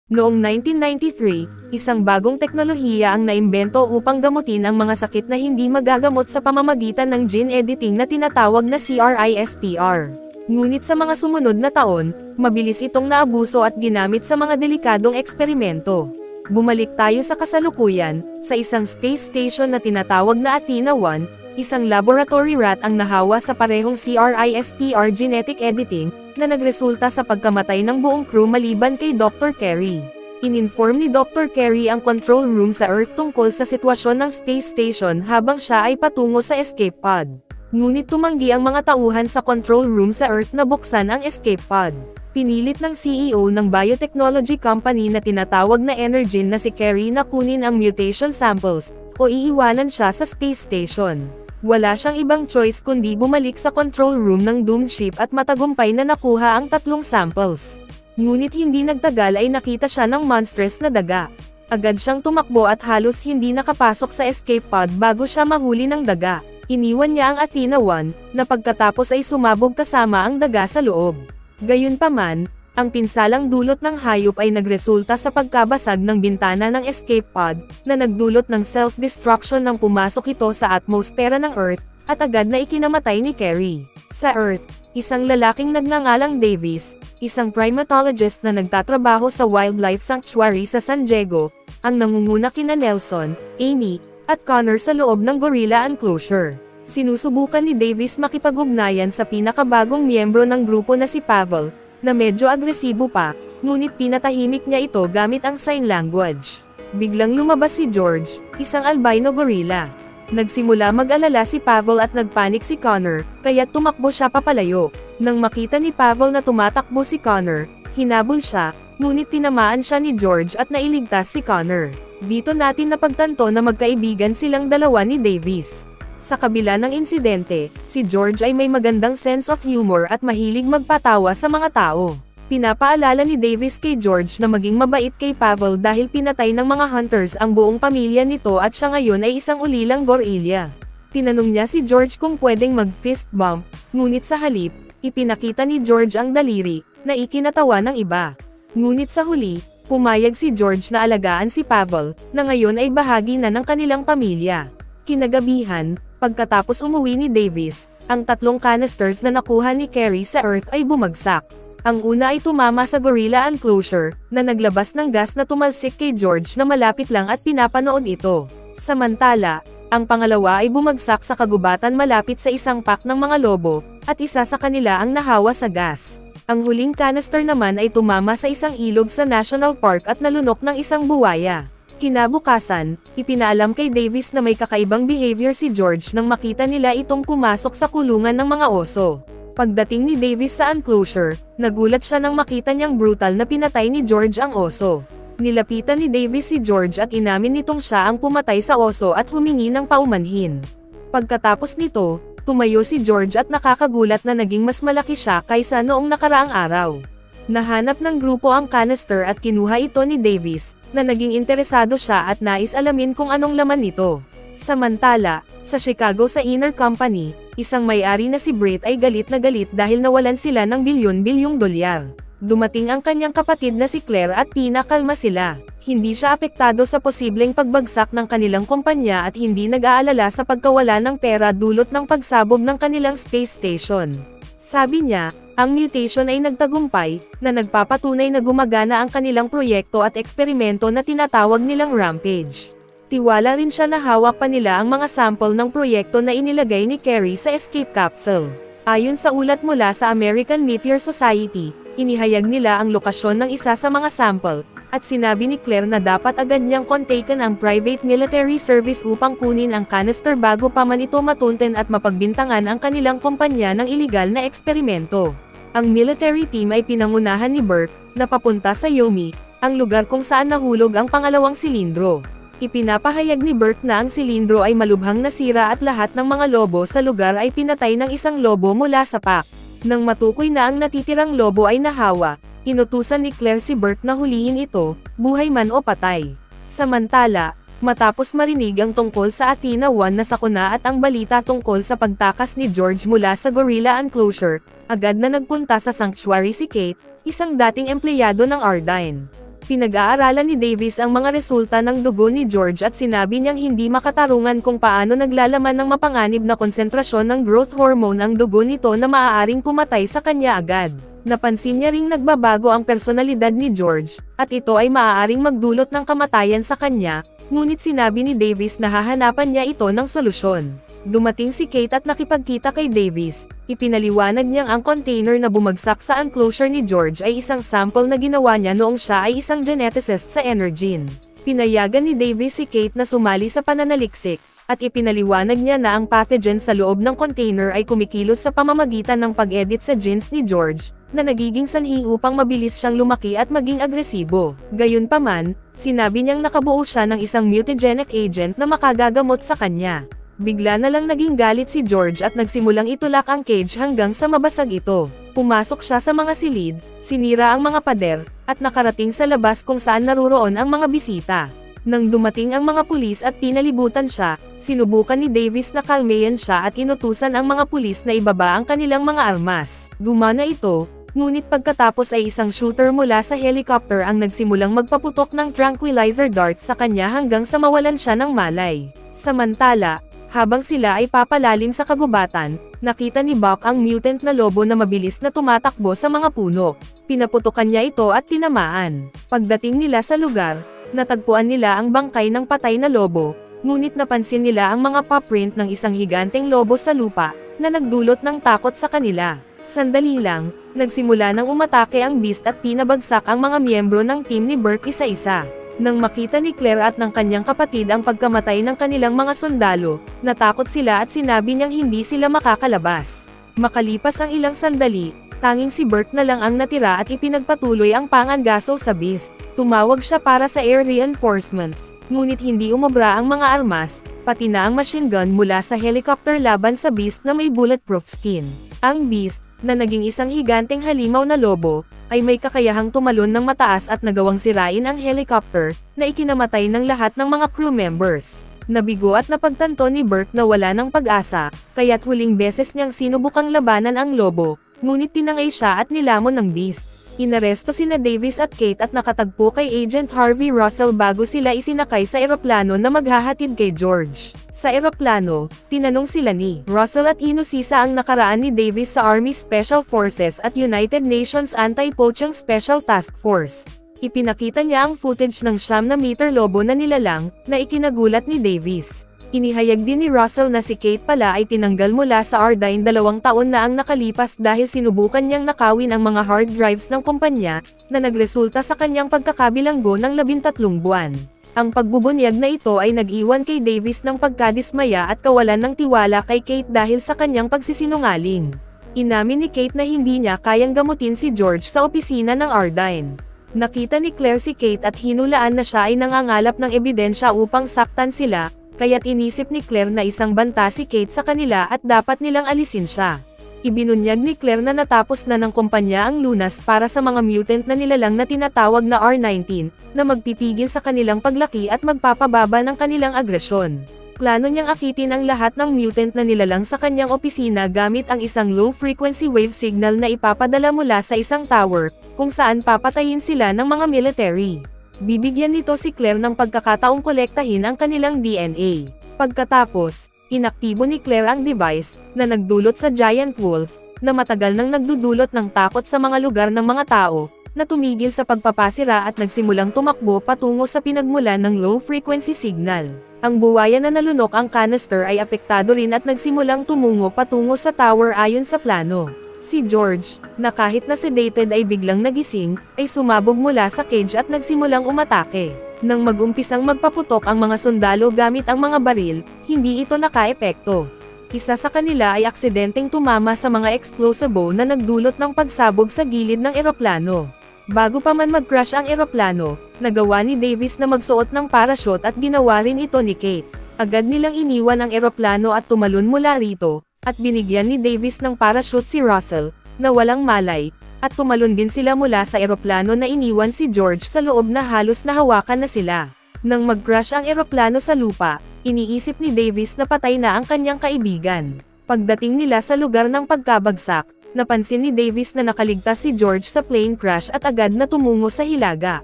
Noong 1993, isang bagong teknolohiya ang naimbento upang gamutin ang mga sakit na hindi magagamot sa pamamagitan ng gene editing na tinatawag na CRISPR. Ngunit sa mga sumunod na taon, mabilis itong naabuso at ginamit sa mga delikadong eksperimento. Bumalik tayo sa kasalukuyan, sa isang space station na tinatawag na Athena-1, isang laboratory rat ang nahawa sa parehong CRISPR genetic editing, na nagresulta sa pagkamatay ng buong crew maliban kay Dr. Carey. In-inform ni Dr. Carey ang control room sa Earth tungkol sa sitwasyon ng space station habang siya ay patungo sa escape pod. Ngunit tumanggi ang mga tauhan sa control room sa Earth na buksan ang escape pod. Pinilit ng CEO ng biotechnology company na tinatawag na Energen na si Carey na kunin ang mutation samples, o iiwanan siya sa space station. Wala siyang ibang choice kundi bumalik sa control room ng doomed ship at matagumpay na nakuha ang 3 samples. Ngunit hindi nagtagal ay nakita siya ng monstrous na daga. Agad siyang tumakbo at halos hindi nakapasok sa escape pod bago siya mahuli ng daga. Iniwan niya ang Athena-1, na pagkatapos ay sumabog kasama ang daga sa loob. Gayunpaman, ang pinsalang dulot ng hayop ay nagresulta sa pagkabasag ng bintana ng escape pod, na nagdulot ng self-destruction nang pumasok ito sa atmosfera ng Earth, at agad na ikinamatay ni Carey. Sa Earth, isang lalaking nagngangalang Davis, isang primatologist na nagtatrabaho sa Wildlife Sanctuary sa San Diego, ang nangunguna kina Nelson, Amy, at Connor sa loob ng gorilla enclosure. Sinusubukan ni Davis makipag-ugnayan sa pinakabagong miyembro ng grupo na si Pavel, na medyo agresibo pa, ngunit pinatahimik niya ito gamit ang sign language. Biglang lumabas si George, isang albino gorilla. Nagsimula mag-alala si Pavel at nagpanik si Connor, kaya tumakbo siya papalayo. Nang makita ni Pavel na tumatakbo si Connor, hinabol siya, ngunit tinamaan siya ni George at nailigtas si Connor. Dito natin napagtanto na magkaibigan silang dalawa ni Davis. Sa kabila ng insidente, si George ay may magandang sense of humor at mahilig magpatawa sa mga tao. Pinapaalala ni Davis kay George na maging mabait kay Pavel dahil pinatay ng mga hunters ang buong pamilya nito at siya ngayon ay isang ulilang gorilla. Tinanong niya si George kung pwedeng mag-fist bump, ngunit sa halip, ipinakita ni George ang daliri, na ikinatawa ng iba. Ngunit sa huli, pumayag si George na alagaan si Pavel, na ngayon ay bahagi na ng kanilang pamilya. Kinagabihan, pagkatapos umuwi ni Davis, ang 3 canisters na nakuha ni Carey sa Earth ay bumagsak. Ang una ay tumama sa gorilla enclosure, na naglabas ng gas na tumalsik kay George na malapit lang at pinapanood ito. Samantala, ang pangalawa ay bumagsak sa kagubatan malapit sa isang pack ng mga lobo, at isa sa kanila ang nahawa sa gas. Ang huling canister naman ay tumama sa isang ilog sa National Park at nalunok ng isang buwaya. Kinabukasan, ipinaalam kay Davis na may kakaibang behavior si George nang makita nila itong pumasok sa kulungan ng mga oso. Pagdating ni Davis sa enclosure, nagulat siya nang makita niyang brutal na pinatay ni George ang oso. Nilapitan ni Davis si George at inamin nitong siya ang pumatay sa oso at humingi ng paumanhin. Pagkatapos nito, tumayo si George at nakakagulat na naging mas malaki siya kaysa noong nakaraang araw. Nahanap ng grupo ang canister at kinuha ito ni Davis, na naging interesado siya at nais alamin kung anong laman nito. Samantala, sa Chicago sa Inner Company, isang may-ari na si Brett ay galit na galit dahil nawalan sila ng bilyon-bilyong dolyar. Dumating ang kanyang kapatid na si Claire at pinakalma sila. Hindi siya apektado sa posibleng pagbagsak ng kanilang kumpanya at hindi nag-aalala sa pagkawala ng pera dulot ng pagsabog ng kanilang space station. Sabi niya, ang mutation ay nagtagumpay, na nagpapatunay na gumagana ang kanilang proyekto at eksperimento na tinatawag nilang Rampage. Tiwala rin siya na hawak pa nila ang mga sample ng proyekto na inilagay ni Carey sa escape capsule. Ayon sa ulat mula sa American Meteor Society, inihayag nila ang lokasyon ng isa sa mga sample, at sinabi ni Claire na dapat agad niyang kontakin ang private military service upang kunin ang canister bago pa man ito matunten at mapagbintangan ang kanilang kumpanya ng iligal na eksperimento. Ang military team ay pinangunahan ni Burke, na papunta sa Yomi, ang lugar kung saan nahulog ang pangalawang silindro. Ipinapahayag ni Burke na ang silindro ay malubhang nasira at lahat ng mga lobo sa lugar ay pinatay ng isang lobo mula sa pack. Nang matukoy na ang natitirang lobo ay nahawa, inutusan ni Claire si Burke na hulihin ito, buhay man o patay. Samantala, matapos marinig ang tungkol sa Athena-1 na sakuna at ang balita tungkol sa pagtakas ni George mula sa gorilla enclosure, agad na nagpunta sa sanctuary si Kate, isang dating empleyado ng Ardine. Pinag-aaralan ni Davis ang mga resulta ng dugo ni George at sinabi niyang hindi makatarungan kung paano naglalaman ng mapanganib na konsentrasyon ng growth hormone ang dugo nito na maaaring pumatay sa kanya agad. Napansin niya ring nagbabago ang personalidad ni George, at ito ay maaaring magdulot ng kamatayan sa kanya, ngunit sinabi ni Davis na hahanapan niya ito ng solusyon. Dumating si Kate at nakipagkita kay Davis. Ipinaliwanag niyang ang container na bumagsak sa enclosure ni George ay isang sample na ginawa niya noong siya ay isang geneticist sa Energene. Pinayagan ni Davis si Kate na sumali sa pananaliksik, at ipinaliwanag niya na ang pathogen sa loob ng container ay kumikilos sa pamamagitan ng pag-edit sa genes ni George, na nagiging sanhi upang mabilis siyang lumaki at maging agresibo. Gayunpaman, sinabi niyang nakabuo siya ng isang mutagenic agent na makagagamot sa kanya. Bigla na lang naging galit si George at nagsimulang itulak ang cage hanggang sa mabasag ito. Pumasok siya sa mga silid, sinira ang mga pader, at nakarating sa labas kung saan naruroon ang mga bisita. Nang dumating ang mga pulis at pinalibutan siya, sinubukan ni Davis na kalmayan siya at inutusan ang mga pulis na ibaba ang kanilang mga armas. Gumana ito, ngunit pagkatapos ay isang shooter mula sa helicopter ang nagsimulang magpaputok ng tranquilizer darts sa kanya hanggang sa mawalan siya ng malay. Samantala, habang sila ay papalalim sa kagubatan, nakita ni Buck ang mutant na lobo na mabilis na tumatakbo sa mga puno. Pinaputukan niya ito at tinamaan. Pagdating nila sa lugar, natagpuan nila ang bangkay ng patay na lobo, ngunit napansin nila ang mga paw-print ng isang higanteng lobo sa lupa, na nagdulot ng takot sa kanila. Sandali lang, nagsimula nang umatake ang beast at pinabagsak ang mga miyembro ng team ni Burke isa-isa. Nang makita ni Claire at ng kanyang kapatid ang pagkamatay ng kanilang mga sundalo, natakot sila at sinabi niyang hindi sila makakalabas. Makalipas ang ilang sandali, tanging si Burke na lang ang natira at ipinagpatuloy ang pangangaso sa beast. Tumawag siya para sa air reinforcements, ngunit hindi umubra ang mga armas, pati na ang machine gun mula sa helicopter laban sa beast na may bulletproof skin. Ang beast, na naging isang higanteng halimaw na lobo, ay may kakayahang tumalon ng mataas at nagawang sirain ang helicopter, na ikinamatay ng lahat ng mga crew members. Nabigo at napagtanto ni Burke na wala ng pag-asa, kaya't huling beses niyang sinubukang labanan ang lobo, ngunit tinangay siya at nilamon ng beast. Inaresto sina Davis at Kate at nakatagpo kay Agent Harvey Russell bago sila isinakay sa eroplano na maghahatid kay George. Sa eroplano, tinanong sila ni Russell at inusisa ang nakaraan ni Davis sa Army Special Forces at United Nations Anti-Poaching Special Task Force. Ipinakita niya ang footage ng 9-meter lobo na nilalang, na ikinagulat ni Davis. Inihayag din ni Russell na si Kate pala ay tinanggal mula sa Ardyne 2 taon na ang nakalipas dahil sinubukan niyang nakawin ang mga hard drives ng kumpanya, na nagresulta sa kanyang pagkakabilanggo ng 13 buwan. Ang pagbubunyag na ito ay nag-iwan kay Davis ng pagkadismaya at kawalan ng tiwala kay Kate dahil sa kanyang pagsisinungaling. Inamin ni Kate na hindi niya kayang gamutin si George sa opisina ng Ardyne. Nakita ni Claire si Kate at hinulaan na siya ay nangangalap ng ebidensya upang saktan sila, kaya't inisip ni Claire na isang banta si Kate sa kanila at dapat nilang alisin siya. Ibinunyag ni Claire na natapos na ng kumpanya ang lunas para sa mga mutant na nilalang na tinatawag na R19, na magpipigil sa kanilang paglaki at magpapababa ng kanilang agresyon. Plano niyang akitin ang lahat ng mutant na nilalang sa kanyang opisina gamit ang isang low-frequency wave signal na ipapadala mula sa isang tower, kung saan papatayin sila ng mga military. Bibigyan nito si Claire ng pagkakataong kolektahin ang kanilang DNA. Pagkatapos, inaktibo ni Claire ang device, na nagdulot sa Giant Wolf, na matagal nang nagdudulot ng takot sa mga lugar ng mga tao, na tumigil sa pagpapasira at nagsimulang tumakbo patungo sa pinagmulan ng low-frequency signal. Ang buwaya na nalunok ang canister ay apektado rin at nagsimulang tumungo patungo sa tower ayon sa plano. Si George, na kahit na sedated ay biglang nagising, ay sumabog mula sa cage at nagsimulang umatake. Nang mag-umpisang magpaputok ang mga sundalo gamit ang mga baril, hindi ito nakaepekto. Isa sa kanila ay aksidenteng tumama sa mga explosive na nagdulot ng pagsabog sa gilid ng eroplano. Bago pa man mag-crash ang eroplano, nagawa ni Davis na magsuot ng parachute at ginawa rin ito ni Kate. Agad nilang iniwan ang eroplano at tumalon mula rito, at binigyan ni Davis ng parachute si Russell, na walang malay, at tumalon din sila mula sa eroplano na iniwan si George sa loob na halos nahawakan na sila. Nang mag-crash ang eroplano sa lupa, iniisip ni Davis na patay na ang kanyang kaibigan. Pagdating nila sa lugar ng pagkabagsak, napansin ni Davis na nakaligtas si George sa plane crash at agad na tumungo sa hilaga.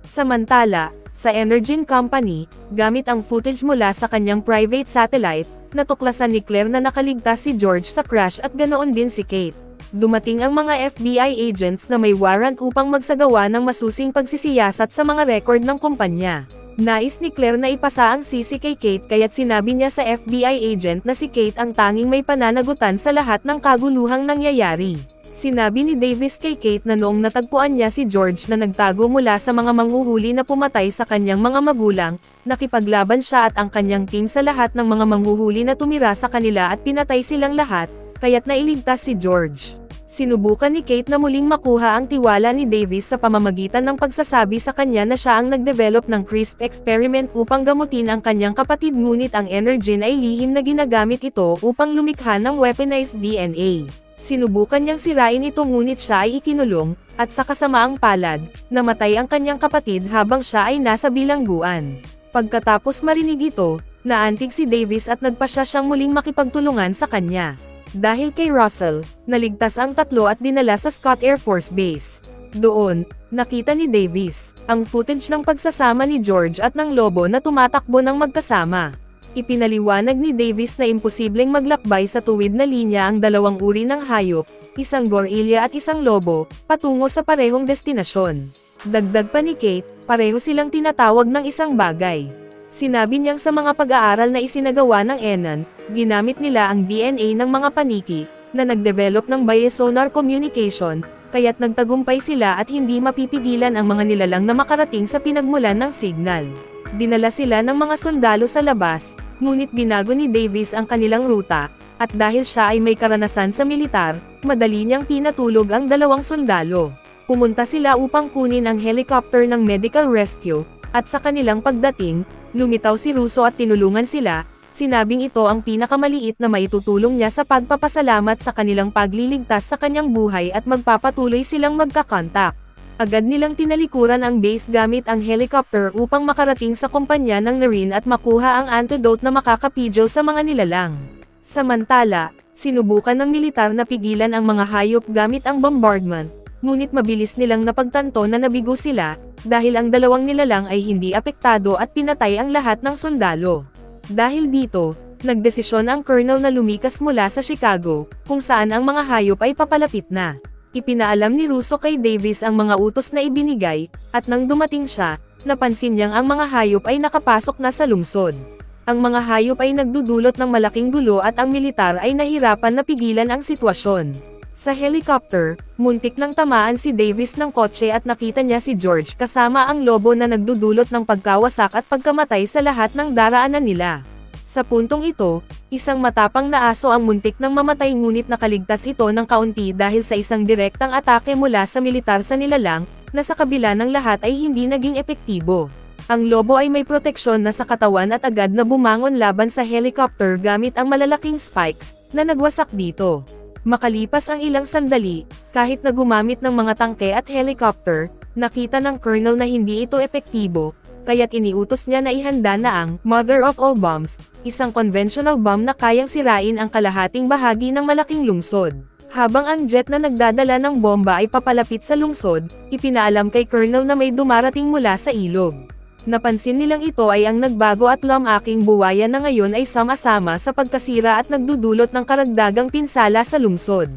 Samantala, sa Energen Company, gamit ang footage mula sa kanyang private satellite, natuklasan ni Claire na nakaligtas si George sa crash at ganoon din si Kate. Dumating ang mga FBI agents na may warrant upang magsagawa ng masusing pagsisiyasat sa mga record ng kumpanya. Nais ni Claire na ipasa ang sisi kay Kate kaya't sinabi niya sa FBI agent na si Kate ang tanging may pananagutan sa lahat ng kaguluhang nangyayari. Sinabi ni Davis kay Kate na noong natagpuan niya si George na nagtago mula sa mga manghuhuli na pumatay sa kanyang mga magulang, nakipaglaban siya at ang kanyang team sa lahat ng mga manghuhuli na tumira sa kanila at pinatay silang lahat, kaya't nailigtas si George. Sinubukan ni Kate na muling makuha ang tiwala ni Davis sa pamamagitan ng pagsasabi sa kanya na siya ang nagdevelop ng CRISP experiment upang gamutin ang kanyang kapatid ngunit ang Energen ay lihim na ginagamit ito upang lumikha ng weaponized DNA. Sinubukan niyang sirain ito ngunit siya ay ikinulong, at sa kasamaang palad, namatay ang kanyang kapatid habang siya ay nasa bilangguan. Pagkatapos marinig ito, naantig si Davis at nagpasya siyang muling makipagtulungan sa kanya. Dahil kay Russell, naligtas ang tatlo at dinala sa Scott Air Force Base. Doon, nakita ni Davis ang footage ng pagsasama ni George at ng lobo na tumatakbo ng magkasama. Ipinaliwanag ni Davis na imposibleng maglakbay sa tuwid na linya ang dalawang uri ng hayop, isang gorilla at isang lobo, patungo sa parehong destinasyon. Dagdag pa ni Kate, pareho silang tinatawag ng isang bagay. Sinabi niyang sa mga pag-aaral na isinagawa ng Enan, ginamit nila ang DNA ng mga paniki, na nagdevelop ng biosonar communication, kaya't nagtagumpay sila at hindi mapipigilan ang mga nilalang na makarating sa pinagmulan ng signal. Dinala sila ng mga sundalo sa labas, ngunit binago ni Davis ang kanilang ruta, at dahil siya ay may karanasan sa militar, madali niyang pinatulog ang dalawang sundalo. Pumunta sila upang kunin ang helicopter ng medical rescue, at sa kanilang pagdating, lumitaw si Russo at tinulungan sila, sinabing ito ang pinakamaliit na maitutulong niya sa pagpapasalamat sa kanilang pagliligtas sa kanyang buhay at magpapatuloy silang magkakontak. Agad nilang tinalikuran ang base gamit ang helicopter upang makarating sa kumpanya ng Narine at makuha ang antidote na makakapigil sa mga nilalang. Samantala, sinubukan ng militar na pigilan ang mga hayop gamit ang bombardment, ngunit mabilis nilang napagtanto na nabigo sila, dahil ang dalawang nilalang ay hindi apektado at pinatay ang lahat ng sundalo. Dahil dito, nagdesisyon ang colonel na lumikas mula sa Chicago, kung saan ang mga hayop ay papalapit na. Ipinaalam ni Russo kay Davis ang mga utos na ibinigay, at nang dumating siya, napansin niyang ang mga hayop ay nakapasok na sa lungsod. Ang mga hayop ay nagdudulot ng malaking gulo at ang militar ay nahirapan na pigilan ang sitwasyon. Sa helicopter, muntik nang tamaan si Davis ng kotse at nakita niya si George kasama ang lobo na nagdudulot ng pagkawasak at pagkamatay sa lahat ng daraanan nila. Sa puntong ito, isang matapang na aso ang muntik nang mamatay ngunit nakaligtas ito ng kaunti dahil sa isang direktang atake mula sa militar sa nilalang, na sa kabila ng lahat ay hindi naging epektibo. Ang lobo ay may proteksyon na sa katawan at agad na bumangon laban sa helicopter gamit ang malalaking spikes, na nagwasak dito. Makalipas ang ilang sandali, kahit na gumamit ng mga tangke at helicopter, nakita ng colonel na hindi ito epektibo, kaya't iniutos niya na ihanda na ang Mother of All Bombs, isang conventional bomb na kayang sirain ang kalahating bahagi ng malaking lungsod. Habang ang jet na nagdadala ng bomba ay papalapit sa lungsod, ipinaalam kay colonel na may dumarating mula sa ilog. Napansin nilang ito ay ang nagbago at lamaking buwaya na ngayon ay sama-sama sa pagkasira at nagdudulot ng karagdagang pinsala sa lungsod.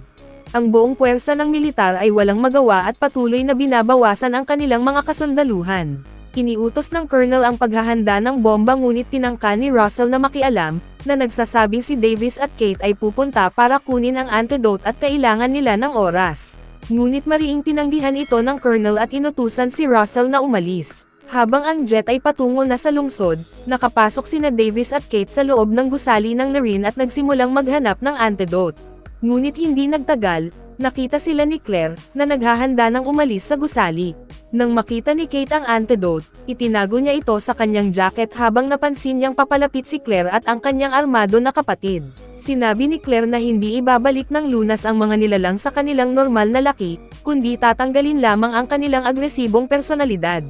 Ang buong puwersa ng militar ay walang magawa at patuloy na binabawasan ang kanilang mga kasundaluhan. Iniutos ng colonel ang paghahanda ng bomba ngunit tinangka ni Russell na makialam, na nagsasabing si Davis at Kate ay pupunta para kunin ang antidote at kailangan nila ng oras. Ngunit mariing tinanggihan ito ng colonel at inutusan si Russell na umalis. Habang ang jet ay patungo na sa lungsod, nakapasok sina Davis at Kate sa loob ng gusali ng Narine at nagsimulang maghanap ng antidote. Ngunit hindi nagtagal, nakita sila ni Claire, na naghahanda ng umalis sa gusali. Nang makita ni Kate ang antidote, itinago niya ito sa kanyang jacket habang napansin niyang papalapit si Claire at ang kanyang armado na kapatid. Sinabi ni Claire na hindi ibabalik ng lunas ang mga nilalang sa kanilang normal na laki, kundi tatanggalin lamang ang kanilang agresibong personalidad.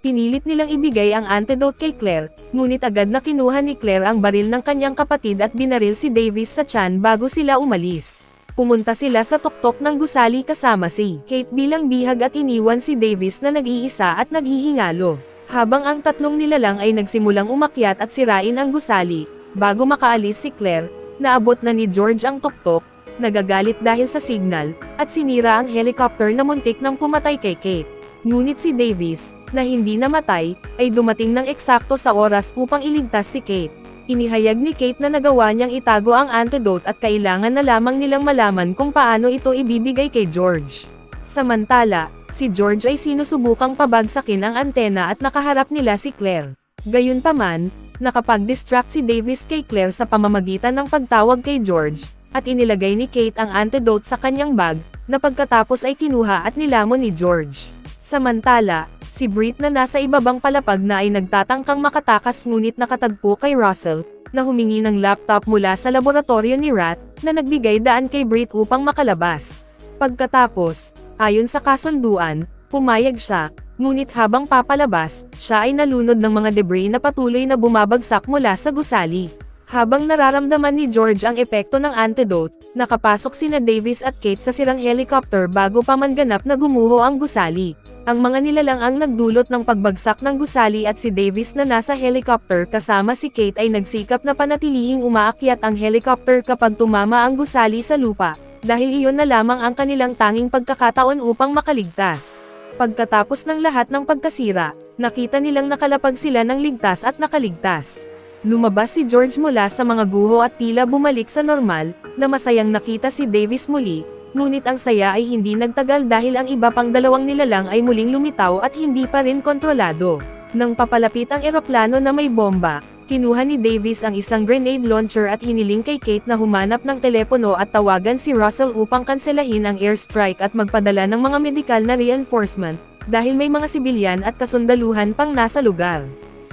Pinilit nilang ibigay ang antidote kay Claire, ngunit agad na kinuha ni Claire ang baril ng kanyang kapatid at binaril si Davis sa tiyan bago sila umalis. Pumunta sila sa tuktok ng gusali kasama si Kate bilang bihag at iniwan si Davis na nag-iisa at naghihingalo. Habang ang tatlong nilalang ay nagsimulang umakyat at sirain ang gusali, bago makaalis si Claire, naabot na ni George ang tuktok, nagagalit dahil sa signal, at sinira ang helicopter na muntik nang pumatay kay Kate. Ngunit si Davis, na hindi namatay, ay dumating ng eksakto sa oras upang iligtas si Kate. Inihayag ni Kate na nagawa niyang itago ang antidote at kailangan na lamang nilang malaman kung paano ito ibibigay kay George. Samantala, si George ay sinusubukang pabagsakin ang antena at nakaharap nila si Claire. Gayunpaman, nakapag-distract si Davis kay Claire sa pamamagitan ng pagtawag kay George, at inilagay ni Kate ang antidote sa kanyang bag, na pagkatapos ay kinuha at nilamon ni George. Samantala, si Britt na nasa ibabang palapag na ay nagtatangkang makatakas ngunit nakatagpo kay Russell, na humingi ng laptop mula sa laboratorio ni Rat, na nagbigay daan kay Britt upang makalabas. Pagkatapos, ayon sa kasunduan, pumayag siya, ngunit habang papalabas, siya ay nalunod ng mga debris na patuloy na bumabagsak mula sa gusali. Habang nararamdaman ni George ang epekto ng antidote, nakapasok sina Davis at Kate sa sirang helicopter bago pa man ganap na gumuho ang gusali. Ang mga nilalang ang nagdulot ng pagbagsak ng gusali at si Davis na nasa helicopter kasama si Kate ay nagsikap na panatilihing umaakyat ang helicopter kapag tumama ang gusali sa lupa, dahil iyon na lamang ang kanilang tanging pagkakataon upang makaligtas. Pagkatapos ng lahat ng pagkasira, nakita nilang nakalapag sila ng ligtas at nakaligtas. Lumabas si George mula sa mga guho at tila bumalik sa normal, na masayang nakita si Davis muli, ngunit ang saya ay hindi nagtagal dahil ang iba pang dalawang nilalang ay muling lumitaw at hindi pa rin kontrolado. Nang papalapit ang eroplano na may bomba, kinuha ni Davis ang isang grenade launcher at hiniling kay Kate na humanap ng telepono at tawagan si Russell upang kanselahin ang airstrike at magpadala ng mga medikal na reinforcement, dahil may mga sibilyan at kasundaluhan pang nasa lugar.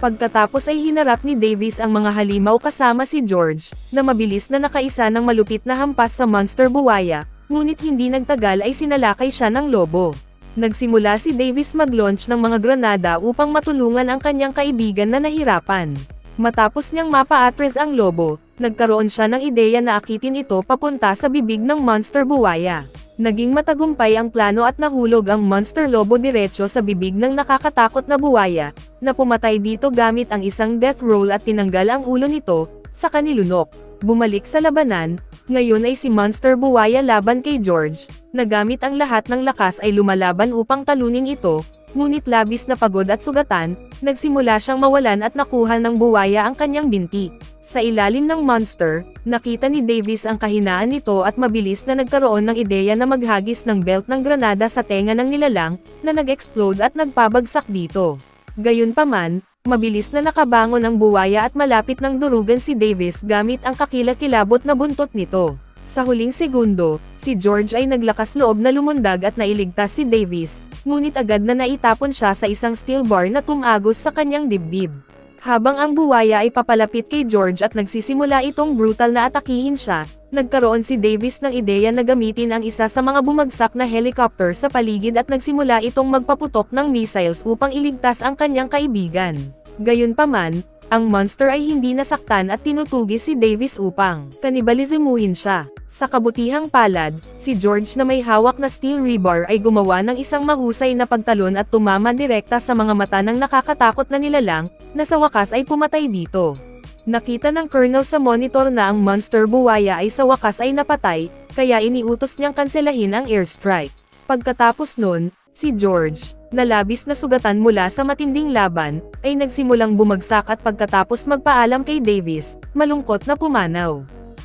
Pagkatapos ay hinarap ni Davis ang mga halimaw kasama si George, na mabilis na nakaisa ng malupit na hampas sa monster buwaya, ngunit hindi nagtagal ay sinalakay siya ng lobo. Nagsimula si Davis mag-launch ng mga granada upang matulungan ang kanyang kaibigan na nahirapan. Matapos niyang mapa-atras ang lobo, nagkaroon siya ng ideya na akitin ito papunta sa bibig ng monster buwaya. Naging matagumpay ang plano at nahulog ang monster lobo diretso sa bibig ng nakakatakot na buwaya, na pumatay dito gamit ang isang death roll at tinanggal ang ulo nito, sa kanilunok. Bumalik sa labanan, ngayon ay si monster buwaya laban kay George, na gamit ang lahat ng lakas ay lumalaban upang talunin ito, ngunit labis na pagod at sugatan, nagsimula siyang mawalan at nakuha ng buwaya ang kanyang binti. Sa ilalim ng monster, nakita ni Davis ang kahinaan nito at mabilis na nagkaroon ng ideya na maghagis ng belt ng granada sa tenga ng nilalang, na nag-explode at nagpabagsak dito. Gayunpaman, mabilis na nakabangon ang buwaya at malapit ng durugan si Davis gamit ang kakilakilabot na buntot nito. Sa huling segundo, si George ay naglakas loob na lumundag at nailigtas si Davis, ngunit agad na naitapon siya sa isang steel bar na tumagos sa kanyang dibdib. Habang ang buwaya ay papalapit kay George at nagsisimula itong brutal na atakihin siya, nagkaroon si Davis ng ideya na gamitin ang isa sa mga bumagsak na helicopter sa paligid at nagsimula itong magpaputok ng missiles upang iligtas ang kanyang kaibigan. Gayunpaman, ang monster ay hindi nasaktan at tinutugis si Davis upang kanibalizimuhin siya. Sa kabutihang palad, si George na may hawak na steel rebar ay gumawa ng isang mahusay na pagtalon at tumama direkta sa mga mata ng nakakatakot na nilalang, na sa wakas ay pumatay dito. Nakita ng Colonel sa monitor na ang monster buwaya ay sa wakas ay napatay, kaya iniutos niyang kanselahin ang airstrike. Pagkatapos nun, si George, na labis na sugatan mula sa matinding laban, ay nagsimulang bumagsak at pagkatapos magpaalam kay Davis, malungkot na pumanaw.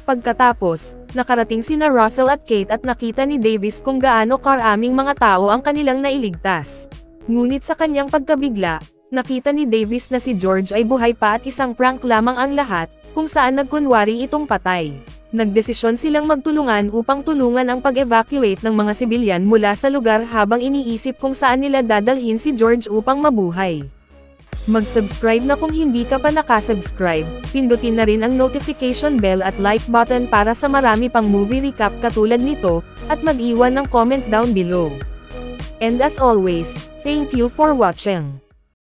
Pagkatapos, nakarating sina Russell at Kate at nakita ni Davis kung gaano karaming mga tao ang kanilang nailigtas. Ngunit sa kanyang pagkabigla, nakita ni Davis na si George ay buhay pa at isang prank lamang ang lahat, kung saan nagkunwari itong patay. Nagdesisyon silang magtulungan upang tulungan ang pag-evacuate ng mga sibilyan mula sa lugar habang iniisip kung saan nila dadalhin si George upang mabuhay. Mag-subscribe na kung hindi ka pa nakasubscribe, pindutin na rin ang notification bell at like button para sa marami pang movie recap katulad nito, at mag-iwan ng comment down below. And as always, thank you for watching.